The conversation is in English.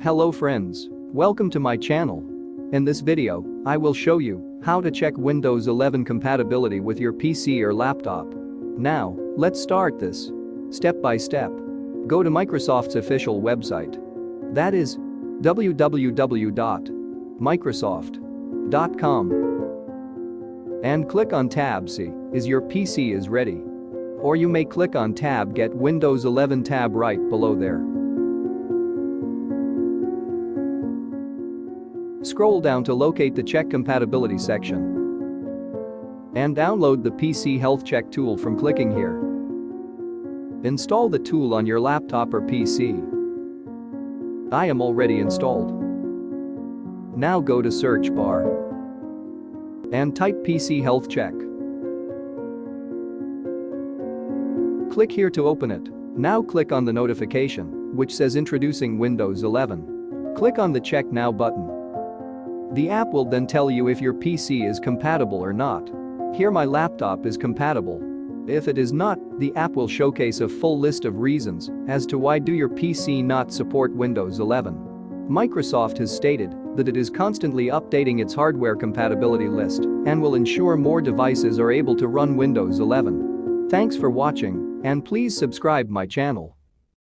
Hello friends, welcome to my channel. In this video, I will show you how to check Windows 11 compatibility with your PC or laptop. Now, let's start this. Step by step. Go to Microsoft's official website. That is www.microsoft.com. And click on tab C, is your PC is ready. Or you may click on tab Get Windows 11 tab right below there. Scroll down to locate the Check Compatibility section. And download the PC Health Check tool from clicking here. Install the tool on your laptop or PC. I am already installed. Now go to search bar and type PC Health Check. Click here to open it. Now click on the notification, which says Introducing Windows 11. Click on the Check Now button. The app will then tell you if your PC is compatible or not. Here my laptop is compatible. If it is not, the app will showcase a full list of reasons as to why do your PC not support Windows 11. Microsoft has stated that it is constantly updating its hardware compatibility list and will ensure more devices are able to run Windows 11. Thanks for watching and please subscribe my channel.